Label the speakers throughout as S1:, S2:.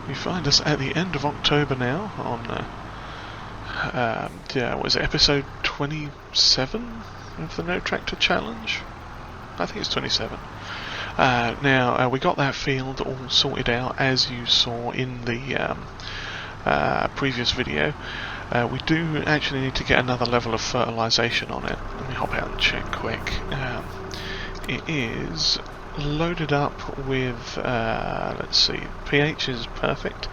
S1: You find us at the end of October now on, what is it, episode 27 of the NoTractorChallenge? I think it's 27. Now, we got that field all sorted out, as you saw in the previous video. We do actually need to get another level of fertilisation on it. Let me hop out and check quick. It is loaded up with, let's see, pH is perfect.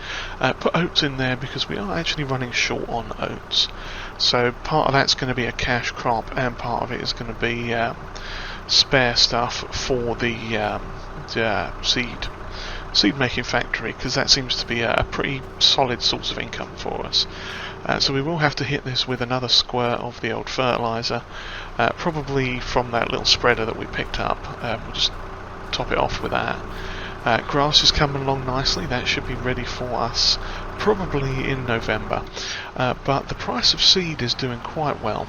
S1: Put oats in there because we are actually running short on oats. So part of that's going to be a cash crop, and part of it is going to be spare stuff for the seed making factory, because that seems to be a pretty solid source of income for us. So we will have to hit this with another squirt of the old fertiliser, probably from that little spreader that we picked up. We'll just top it off with that. Grass is coming along nicely. That should be ready for us probably in November. But the price of seed is doing quite well.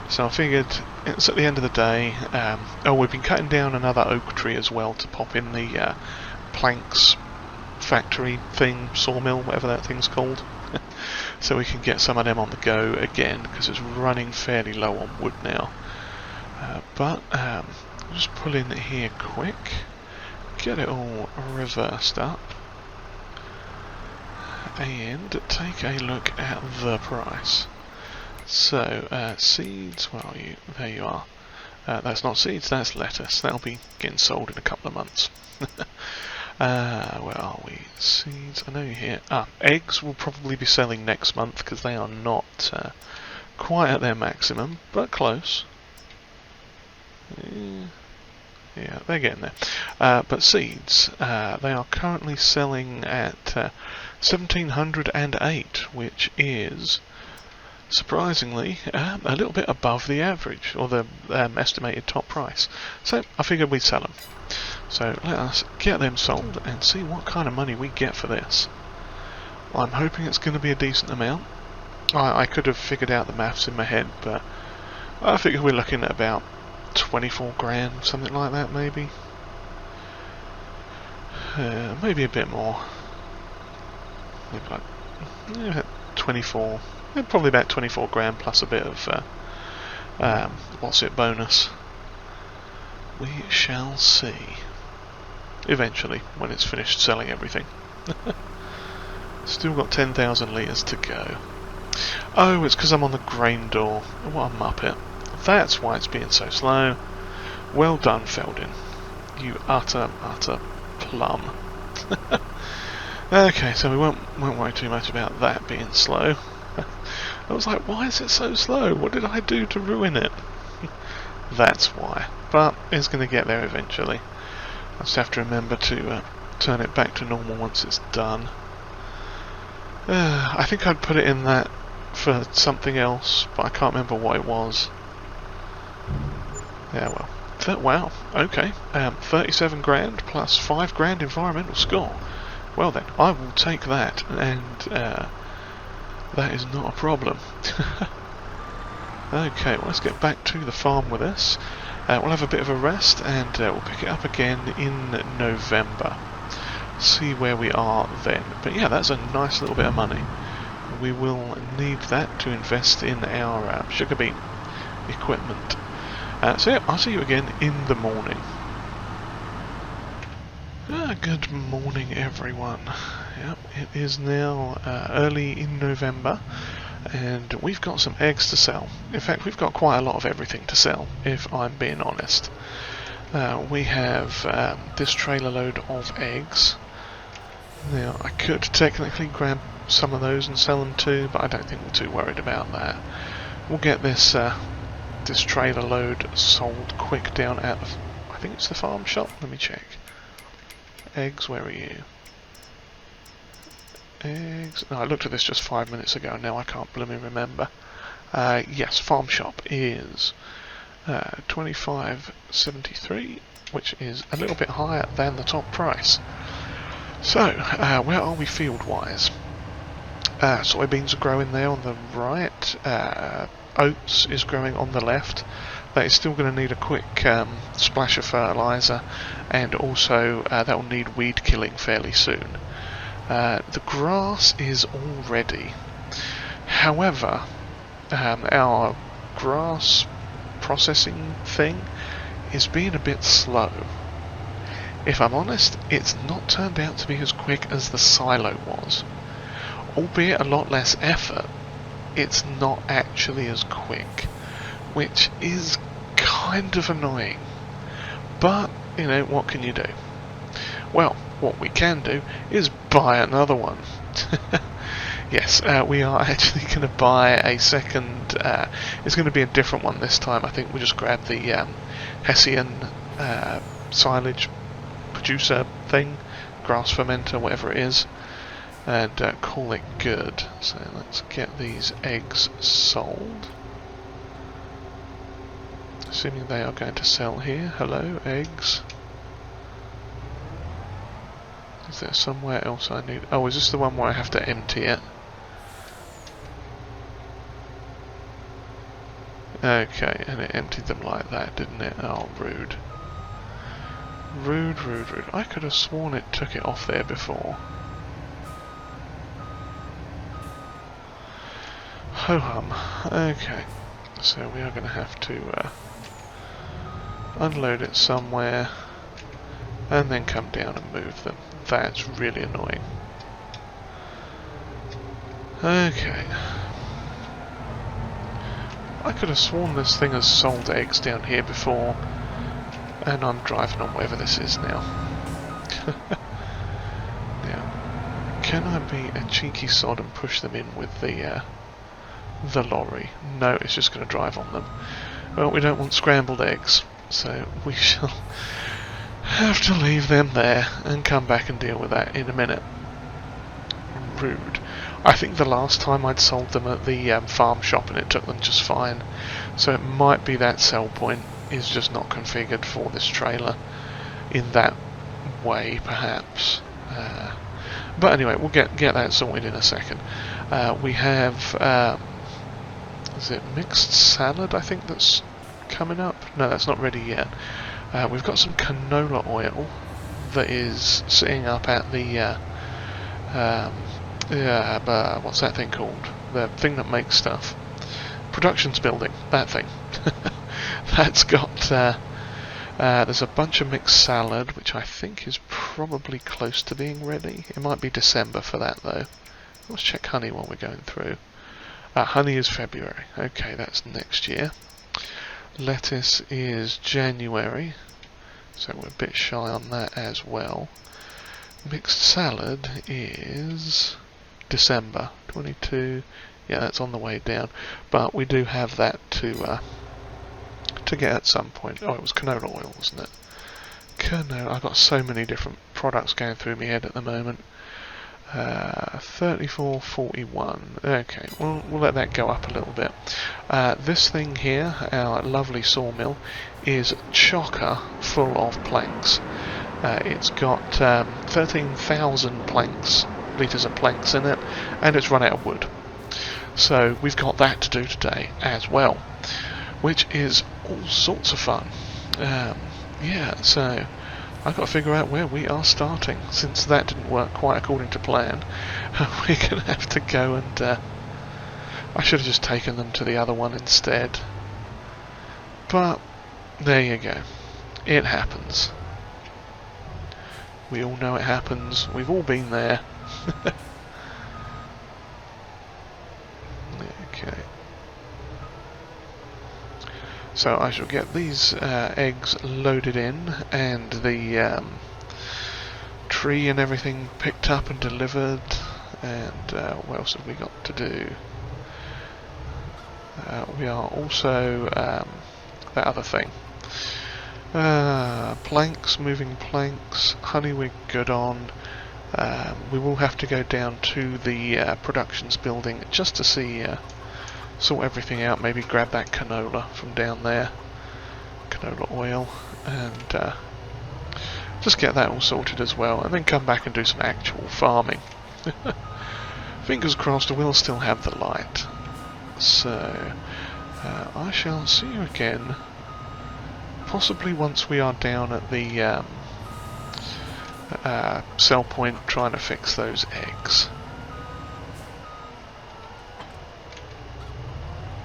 S1: So I figured it's at the end of the day. We've been cutting down another oak tree as well to pop in the planks factory thing, sawmill, whatever that thing's called. So we can get some of them on the go again, because it's running fairly low on wood now. But I'll just pull in here quick, get it all reversed up, and take a look at the price. So, seeds, where are you? There you are. That's not seeds, that's lettuce. That'll be getting sold in a couple of months. Where are we? Seeds, I know you're here. Eggs will probably be selling next month, because they are not quite at their maximum, but close. Yeah, they're getting there. But seeds, they are currently selling at 1,708, which is surprisingly a little bit above the average, or the estimated top price. So I figured we'd sell them. So let us get them sold and see what kind of money we get for this. I'm hoping it's going to be a decent amount. I could have figured out the maths in my head, but I figure we're looking at about 24 grand, something like that, maybe. Maybe a bit more. Maybe like 24. Probably about 24 grand plus a bit of bonus. We shall see. Eventually, when it's finished selling everything. Still got 10,000 litres to go. Oh, it's because I'm on the grain door. What a muppet. That's why it's being so slow. Well done, Feldin. You utter plum. Okay, so we won't worry too much about that being slow. I was like, why is it so slow? What did I do to ruin it? That's why. But it's going to get there eventually. I just have to remember to turn it back to normal once it's done. I think I'd put it in that for something else, but I can't remember what it was. Yeah, well. Wow, okay. 37 grand plus 5 grand environmental score. Well then, I will take that, and that is not a problem. Okay, well, let's get back to the farm with this. We'll have a bit of a rest, and we'll pick it up again in November. See where we are then. But yeah, that's a nice little bit of money. We will need that to invest in our sugar beet equipment. So yeah, I'll see you again in the morning. Good morning, everyone. Yep, it is now early in November, and we've got some eggs to sell. In fact, we've got quite a lot of everything to sell, if I'm being honest. We have this trailer load of eggs. Now, I could technically grab some of those and sell them too, but I don't think we're too worried about that. We'll get this this trailer load sold quick down at the, I think it's the farm shop. Let me check. Eggs, where are you? Eggs. No, I looked at this just 5 minutes ago, and now I can't blooming remember. Yes, farm shop is 25.73, which is a little bit higher than the top price. So, where are we field-wise? Soybeans are growing there on the right. Oats is growing on the left. That is still going to need a quick splash of fertiliser, and also that will need weed killing fairly soon. The grass is all ready. However, our grass processing thing is being a bit slow. If I'm honest, it's not turned out to be as quick as the silo was. Albeit a lot less effort, it's not actually as quick, which is kind of annoying. But, you know, what can you do? Well, what we can do is buy another one. Yes, we are actually going to buy a second, it's going to be a different one this time. I think we'll just grab the Hessian silage producer thing, grass fermenter, whatever it is, and call it good. So let's get these eggs sold. Assuming they are going to sell here. Hello, eggs. Is there somewhere else I need? Oh, is this the one where I have to empty it? Okay, and it emptied them like that, didn't it? Oh, rude. Rude, rude, rude. I could have sworn it took it off there before. Ho-hum. Okay, so we are going to have to unload it somewhere and then come down and move them. That's really annoying. Okay. I could have sworn this thing has sold eggs down here before, and I'm driving on wherever this is now. Now, can I be a cheeky sod and push them in with the lorry? No, it's just going to drive on them. Well, we don't want scrambled eggs, so we shall have to leave them there and come back and deal with that in a minute. Rude. I think the last time I'd sold them at the farm shop and it took them just fine, so it might be that sell point is just not configured for this trailer in that way, perhaps. But anyway, we'll get that sorted in a second. We have is it mixed salad, I think, that's coming up? No, that's not ready yet. We've got some canola oil that is sitting up at the what's that thing called? The thing that makes stuff. Productions building, that thing. That's got, there's a bunch of mixed salad, which I think is probably close to being ready. It might be December for that, though. Let's check honey while we're going through. Honey is February. Okay, that's next year. Lettuce is January, so we're a bit shy on that as well. Mixed salad is December 22. Yeah, that's on the way down, but we do have that to get at some point. Oh, it was canola oil, wasn't it? Canola. I've got so many different products going through my head at the moment. 34.41. Okay, we'll let that go up a little bit. This thing here, our lovely sawmill, is chocker full of planks. It's got 13,000 planks, litres of planks in it, and it's run out of wood. So we've got that to do today as well, which is all sorts of fun. Yeah, so I've got to figure out where we are starting. Since that didn't work quite according to plan, we're going to have to go and... I should have just taken them to the other one instead. But, there you go. It happens. We all know it happens. We've all been there. Okay. So I shall get these eggs loaded in, and the tree and everything picked up and delivered. And what else have we got to do? We are also that other thing. Planks, moving planks. Honey we're good on. We will have to go down to the productions building just to see, sort everything out, maybe grab that canola from down there, canola oil, and just get that all sorted as well, and then come back and do some actual farming. Fingers crossed we'll still have the light. So, I shall see you again, possibly once we are down at the cell point trying to fix those eggs.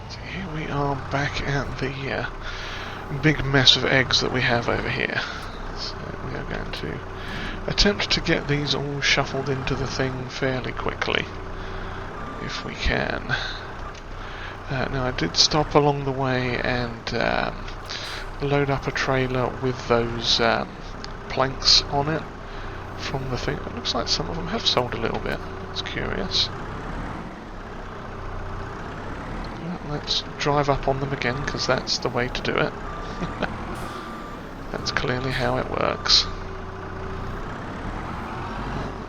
S1: So here we are back at the big mess of eggs that we have over here. So we are going to attempt to get these all shuffled into the thing fairly quickly, if we can. Now I did stop along the way and load up a trailer with those planks on it from the thing. It looks like some of them have sold a little bit. It's curious. Well, let's drive up on them again, because that's the way to do it. That's clearly how it works.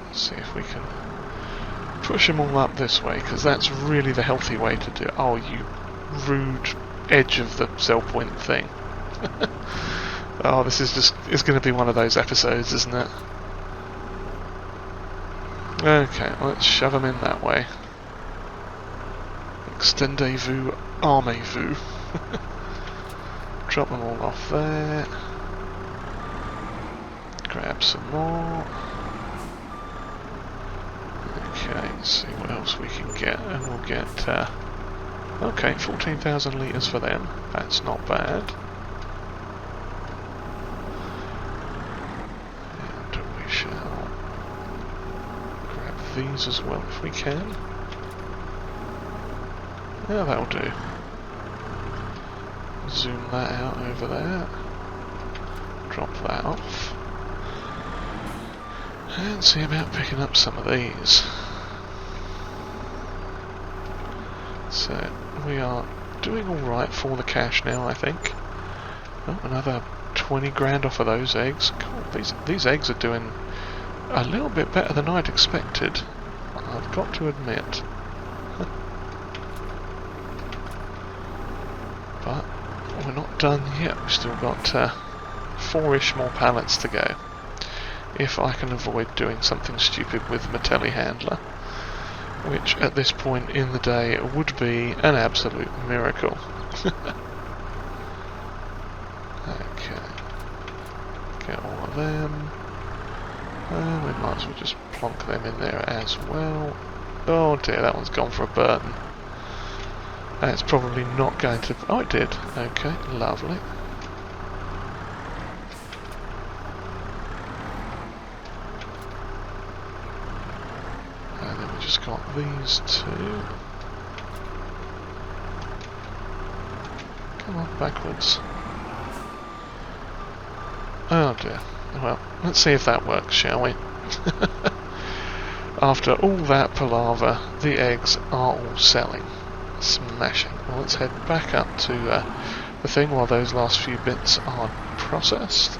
S1: Let's see if we can push them all up this way, because that's really the healthy way to do it. Oh, you rude edge of the cell point thing. Oh, this is just, it's going to be one of those episodes, isn't it? Okay, let's shove them in that way. Extendez-vous, armez-vous. Drop them all off there. Grab some more. Okay, let's see what else we can get, and we'll get, okay, 14,000 litres for them. That's not bad. And we shall grab these as well if we can. Yeah, that'll do. Zoom that out over there. Drop that off. And see about picking up some of these. So we are doing alright for the cash now, I think. Oh, another 20 grand off of those eggs. God, these eggs are doing a little bit better than I'd expected, I've got to admit. But we're not done yet. We've still got 4-ish more pallets to go. If I can avoid doing something stupid with my telehandler, which at this point in the day would be an absolute miracle. Okay, get all of them, and we might as well just plonk them in there as well. Oh dear, that one's gone for a burn. It's probably not going to... oh, it did. Okay, lovely. And then we just got these two. Come on, backwards. Oh dear. Well, let's see if that works, shall we? After all that palaver, the eggs are all selling. Smashing. Well, let's head back up to the thing while those last few bits are processed.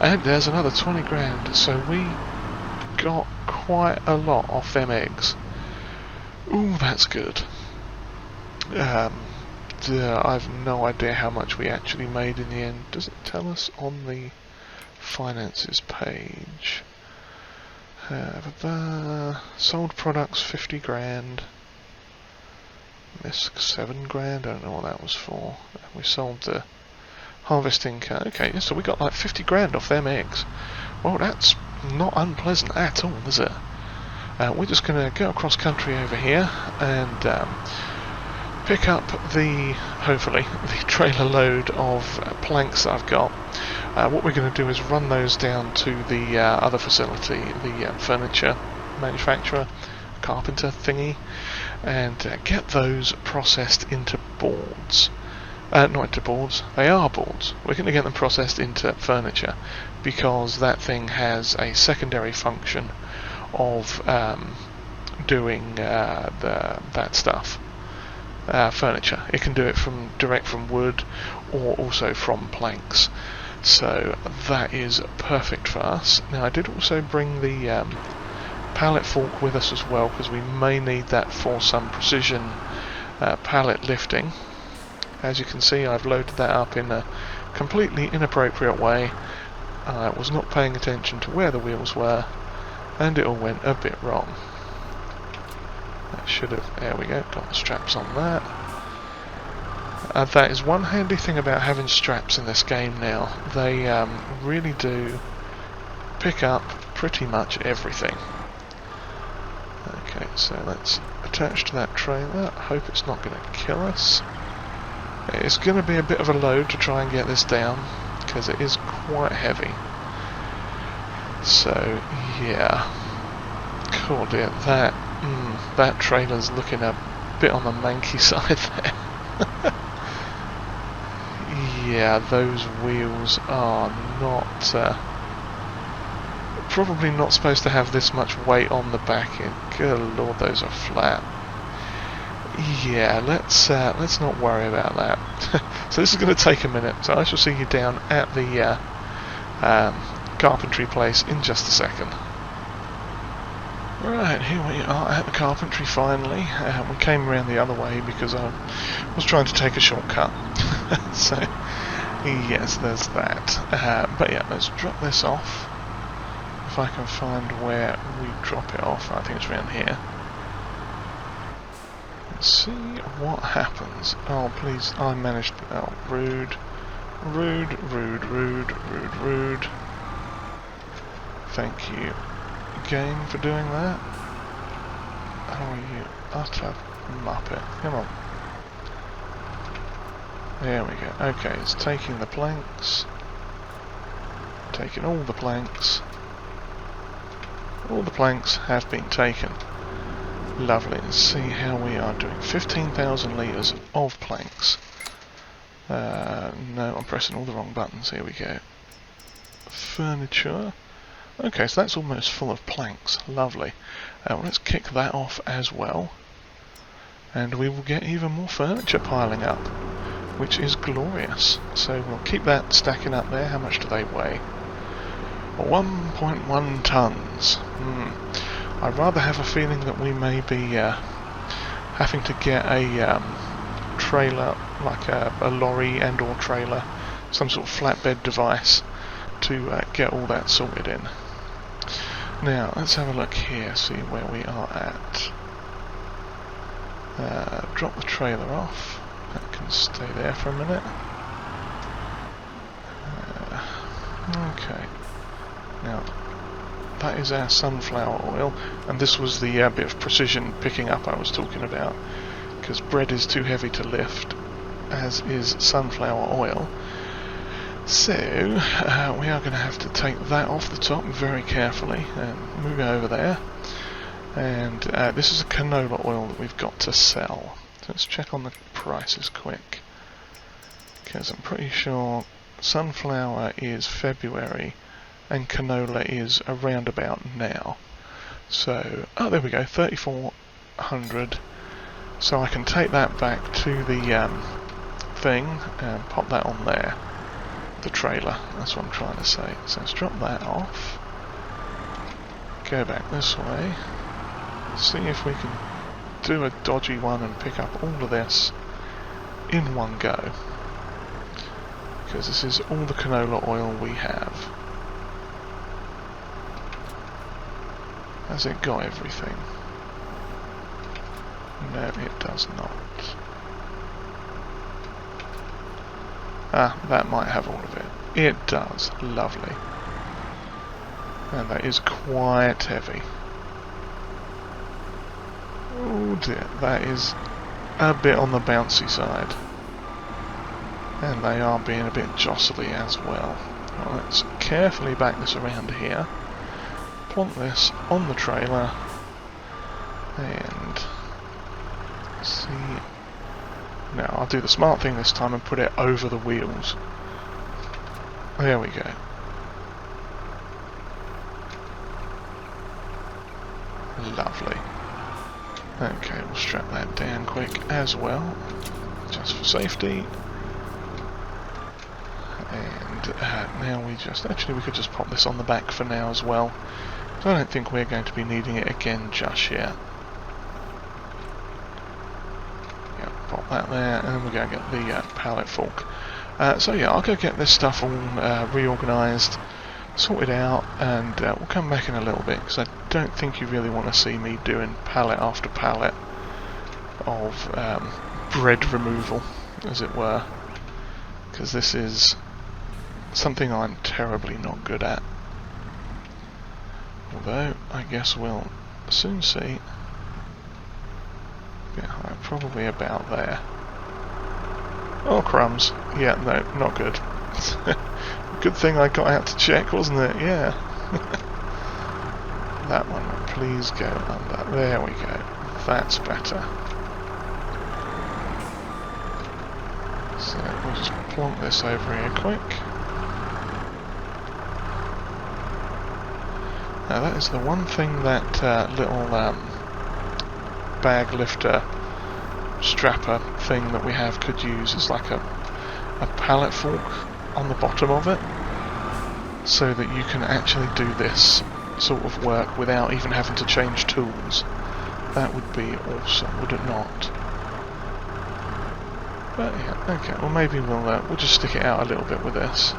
S1: And there's another 20 grand, so we got quite a lot off them eggs. Ooh, that's good. I've no idea how much we actually made in the end. Does it tell us on the finances page? Sold products 50 grand. This 7 grand, I don't know what that was for. We sold the harvesting car. Okay, so we got like 50 grand off them eggs. Well, that's not unpleasant at all, is it? We're just going to go across country over here and pick up hopefully, the trailer load of planks that I've got. What we're going to do is run those down to the other facility, the furniture manufacturer, carpenter thingy, and get those processed into boards. Not into boards, they are boards. We're going to get them processed into furniture, because that thing has a secondary function of doing that stuff. Furniture. It can do it direct from wood, or also from planks. So that is perfect for us. Now I did also bring the pallet fork with us as well, because we may need that for some precision pallet lifting. As you can see, I've loaded that up in a completely inappropriate way. I was not paying attention to where the wheels were, and it all went a bit wrong. That should have... there we go, got the straps on that. That is one handy thing about having straps in this game now. They really do pick up pretty much everything. Okay, so let's attach to that trailer. Hope it's not going to kill us. It's going to be a bit of a load to try and get this down, because it is quite heavy. So, yeah. Cool, dear. That trailer's looking a bit on the manky side there. Yeah, those wheels are not... probably not supposed to have this much weight on the back end. Good lord, those are flat. Yeah, let's not worry about that. So this is going to take a minute, so I shall see you down at the carpentry place in just a second. Right, here we are at the carpentry finally. We came around the other way because I was trying to take a shortcut. So, yes, there's that. But yeah, let's drop this off. If I can find where we drop it off, I think it's around here. Let's see what happens. Oh, please, I managed to... Oh, rude. Rude, rude, rude, rude, rude. Thank you, game, for doing that. Oh, you utter muppet. Come on. There we go. Okay, it's taking the planks. Taking all the planks. All the planks have been taken. Lovely. Let's see how we are doing. 15,000 litres of planks. No, I'm pressing all the wrong buttons. Here we go. Furniture. Okay, so that's almost full of planks. Lovely. Well, let's kick that off as well. And we will get even more furniture piling up, which is glorious. So we'll keep that stacking up there. How much do they weigh? 1.1 tons. I rather have a feeling that we may be having to get a trailer, like a lorry and or trailer, some sort of flatbed device to get all that sorted in. Now, let's have a look here, see where we are at. Drop the trailer off. That can stay there for a minute. Okay. Now, that is our sunflower oil, and this was the bit of precision picking up I was talking about, because bread is too heavy to lift, as is sunflower oil. So, we are going to have to take that off the top very carefully and move it over there. And this is a canola oil that we've got to sell. So let's check on the prices quick, because I'm pretty sure sunflower is February and canola is around about now. So, oh, there we go, 3,400. So I can take that back to the thing and pop that on there. The trailer, that's what I'm trying to say. So let's drop that off. Go back this way. See if we can do a dodgy one and pick up all of this in one go. Because this is all the canola oil we have. Has it got everything? No, it does not. Ah, that might have all of it. It does. Lovely. And that is quite heavy. Oh dear, that is a bit on the bouncy side. And they are being a bit jostly as well. Well, let's carefully back this around here. Plonk this on the trailer. And see. Now I'll do the smart thing this time and put it over the wheels. There we go. Lovely. Okay, we'll strap that down quick as well, just for safety. And now we just... Actually, we could just pop this on the back for now as well. So I don't think we're going to be needing it again just yet. Yeah, pop that there, and we're going to get the pallet fork. So yeah, I'll go get this stuff all reorganised, sorted out, and we'll come back in a little bit, because I don't think you really want to see me doing pallet after pallet of bread removal, as it were, because this is something I'm terribly not good at. Although, I guess we'll soon see. Yeah, probably about there. Oh, crumbs. Yeah, no, not good. Good thing I got out to check, wasn't it? Yeah. That one, please go under. There we go. That's better. So we'll just plonk this over here quick. Now that is the one thing that little bag lifter strapper thing that we have could use is like a pallet fork on the bottom of it, so that you can actually do this sort of work without even having to change tools. That would be awesome, would it not? But yeah, okay, well maybe we'll just stick it out a little bit with this.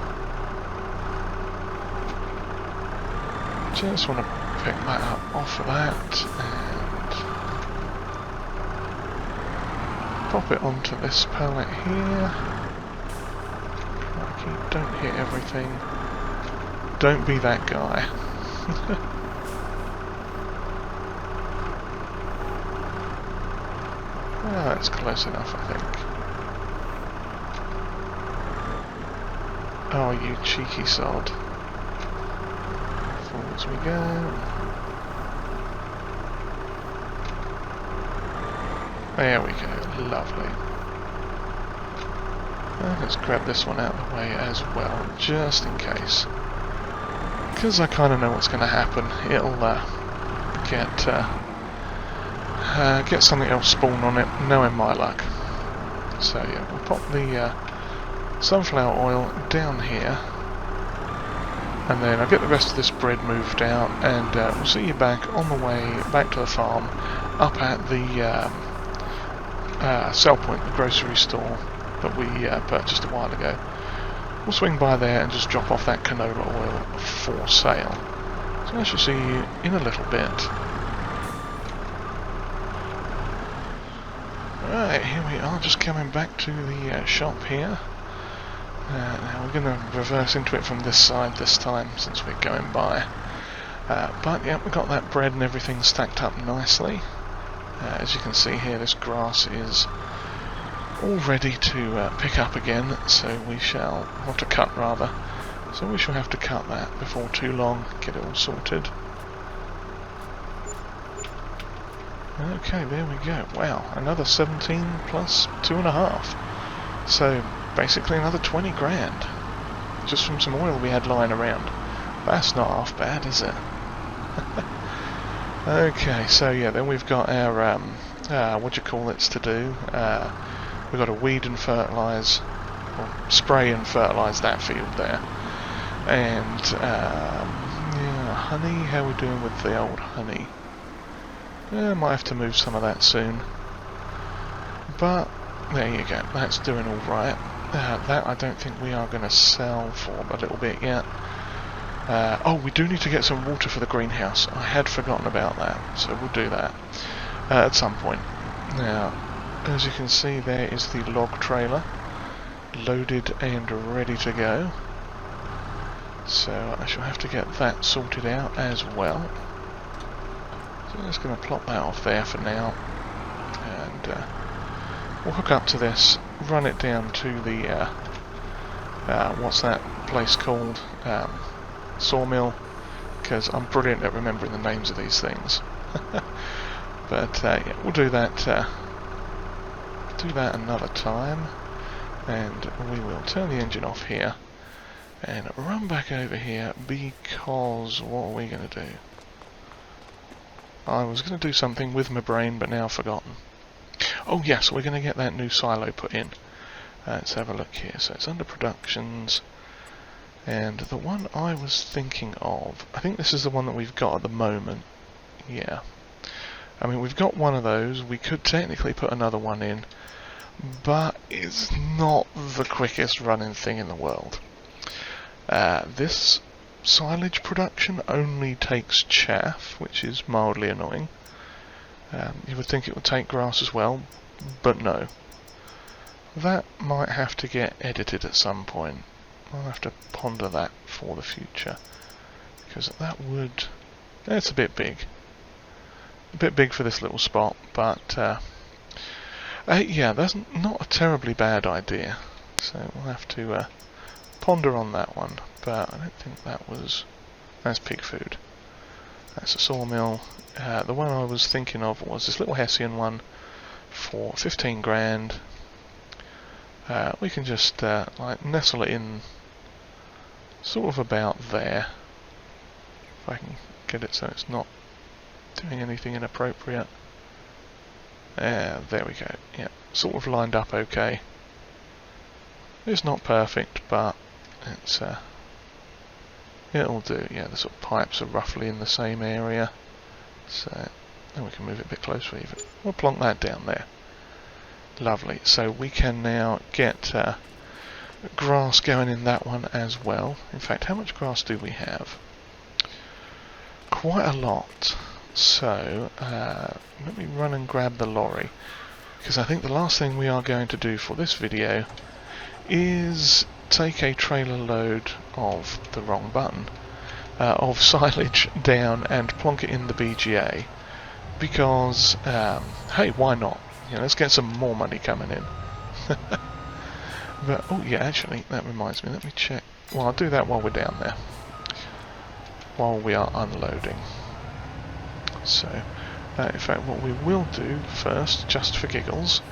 S1: Just want to pick that up off of that and pop it onto this pallet here. Crikey, don't hit everything. Don't be that guy. Well, that's close enough, I think. Oh, you cheeky sod. Forwards we go. There we go, lovely. Let's grab this one out of the way as well, just in case. Because I kind of know what's going to happen. It'll get something else spawn on it, knowing my luck. So yeah, we'll pop the sunflower oil down here. And then I'll get the rest of this bread moved out, and we'll see you back on the way back to the farm, up at the sell point, the grocery store that we purchased a while ago. We'll swing by there and just drop off that canola oil for sale. So I shall see you in a little bit. Right, here we are, just coming back to the shop here. Now we're going to reverse into it from this side this time, since we're going by. But yeah, we've got that bread and everything stacked up nicely. As you can see here, this grass is all ready to pick up again, so we shall, or to cut rather, so we shall have to cut that before too long, get it all sorted. Okay, there we go. Wow, another 17 plus 2.5. So basically another 20 grand, just from some oil we had lying around. That's not half bad, is it? Okay, so yeah, then we've got our to do. We've got to weed and fertilise, or spray and fertilise that field there. And yeah, honey, how are we doing with the old honey? Might have to move some of that soon. But there you go, that's doing alright. That I don't think we are going to sell for a little bit yet. Oh, we do need to get some water for the greenhouse. I had forgotten about that, so we'll do that at some point. Now, as you can see, there is the log trailer, loaded and ready to go. So I shall have to get that sorted out as well. So I'm just going to plop that off there for now, and we'll hook up to this, run it down to the what's that place called? Sawmill, because I'm brilliant at remembering the names of these things. But yeah, we'll do that another time, and we will turn the engine off here and run back over here, because what are we going to do? I was going to do something with my brain, but now I've forgotten. Oh yes, we're going to get that new silo put in. Let's have a look here. So it's under productions. And the one I was thinking of, I think this is the one that we've got at the moment. Yeah. I mean, we've got one of those. We could technically put another one in, but it's not the quickest running thing in the world. This silage production only takes chaff, which is mildly annoying. You would think it would take grass as well, but no. That might have to get edited at some point. I'll have to ponder that for the future, because that would It's a bit big. A bit big for this little spot, but yeah, that's not a terribly bad idea. So we'll have to ponder on that one, but I don't think that's pig food. That's a sawmill. The one I was thinking of was this little Hessian one for 15 grand. We can just like nestle it in sort of about there. If I can get it so it's not doing anything inappropriate. There we go. Yeah, sort of lined up okay. It's not perfect, but it's it'll do. Yeah, the sort of pipes are roughly in the same area, so then we can move it a bit closer even. We'll plonk that down there. Lovely. So we can now get grass going in that one as well. In fact, how much grass do we have? Quite a lot. So let me run and grab the lorry, because I think the last thing we are going to do for this video is take a trailer load of the wrong button of silage down and plonk it in the BGA, because hey, why not? You know, let's get some more money coming in. But oh yeah, actually that reminds me, let me check. Well, I'll do that while we're down there, while we are unloading. So in fact what we will do first, just for giggles,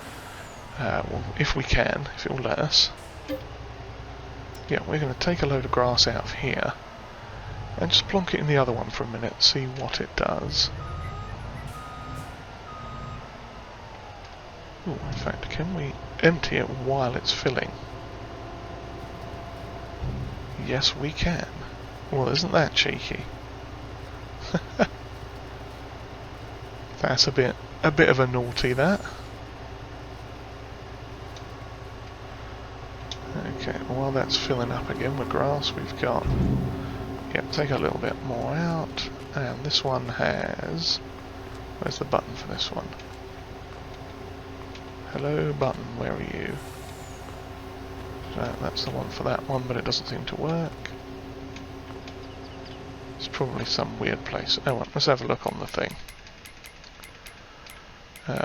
S1: well, if we can, if it will let us, yeah, we're going to take a load of grass out of here and just plonk it in the other one for a minute, see what it does. Ooh, in fact, can we empty it while it's filling? Yes, we can. Well, isn't that cheeky? That's a bit of a naughty, that. Okay, while that's filling up again with grass, we've got, yep, take a little bit more out, and this one has, where's the button for this one? Hello button, where are you? So that's the one for that one, but it doesn't seem to work. It's probably some weird place. Oh well, let's have a look on the thing.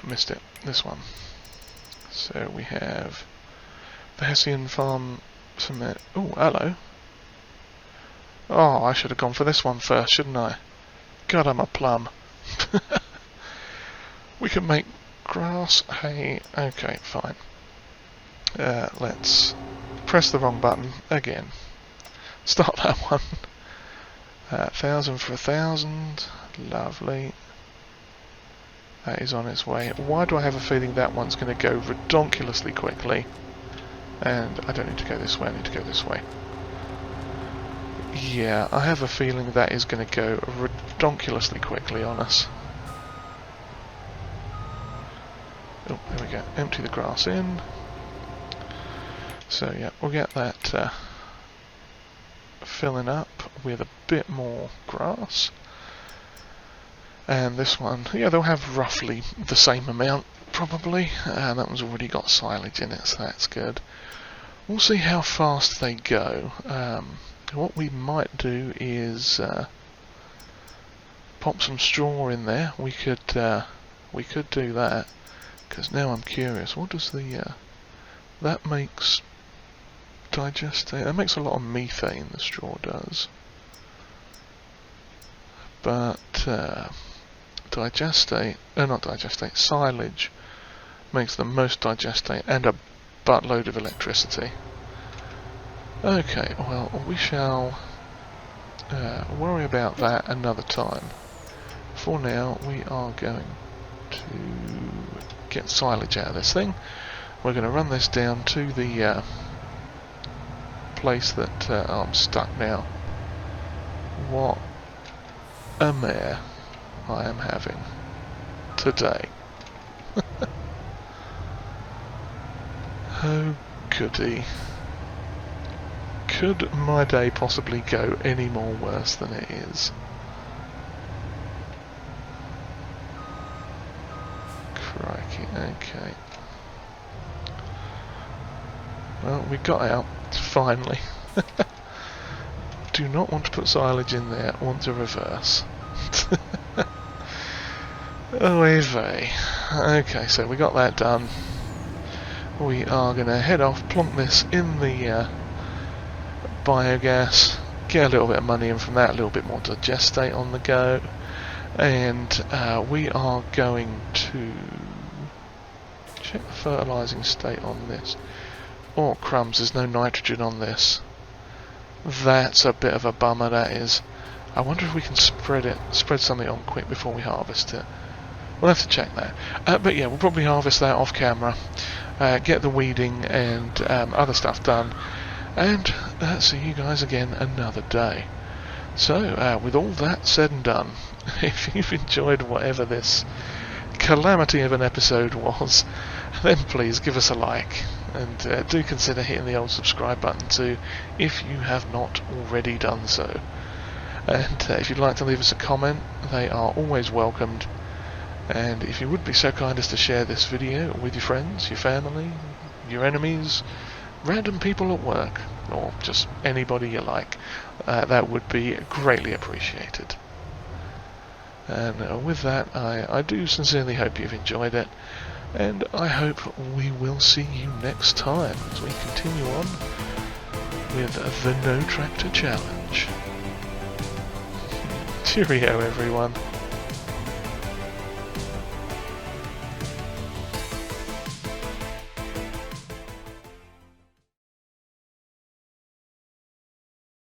S1: Missed it. This one. So we have the Hessian Farm Cement. Oh, hello. Oh, I should have gone for this one first, shouldn't I? God, I'm a plum. We can make grass, hay. Okay, fine. Let's press the wrong button again. Start that one. 1,000 for 1,000. Lovely. That is on its way. Why do I have a feeling that one's going to go redonkulously quickly? And I don't need to go this way, I need to go this way. Yeah, I have a feeling that is going to go redonkulously quickly on us. Oh, there we go. Empty the grass in. So yeah, we'll get that filling up with a bit more grass. And this one, yeah, they'll have roughly the same amount, probably. And that one's already got silage in it, so that's good. We'll see how fast they go. What we might do is pop some straw in there. We could do that, because now I'm curious. What does the that makes digestate? That makes a lot of methane. The straw does, but digestate, not digestate, silage makes the most digestate and a buttload of electricity. Okay, well, we shall worry about that another time. For now, we are going to get silage out of this thing. We're going to run this down to the place that I'm stuck now. What a mare I am having today. Oh goody. Could my day possibly go any more worse than it is? Crikey, okay. Well, we got out, finally. Do not want to put silage in there, want to reverse. Oh, vey. Okay, so we got that done. We are going to head off, plonk this in the biogas, get a little bit of money in from that, a little bit more digestate on the go, and we are going to check the fertilising state on this. Oh crumbs, there's no nitrogen on this. That's a bit of a bummer, that is. I wonder if we can spread something on quick before we harvest it. We'll have to check that. But yeah, we'll probably harvest that off camera, get the weeding and other stuff done, and see you guys again another day. So, with all that said and done, if you've enjoyed whatever this calamity of an episode was, then please give us a like, and do consider hitting the old subscribe button too, if you have not already done so. And if you'd like to leave us a comment, they are always welcomed. And if you would be so kind as to share this video with your friends, your family, your enemies, random people at work, or just anybody you like, that would be greatly appreciated. And with that, I do sincerely hope you've enjoyed it, and I hope we will see you next time as we continue on with the No Tractor Challenge. Cheerio, everyone.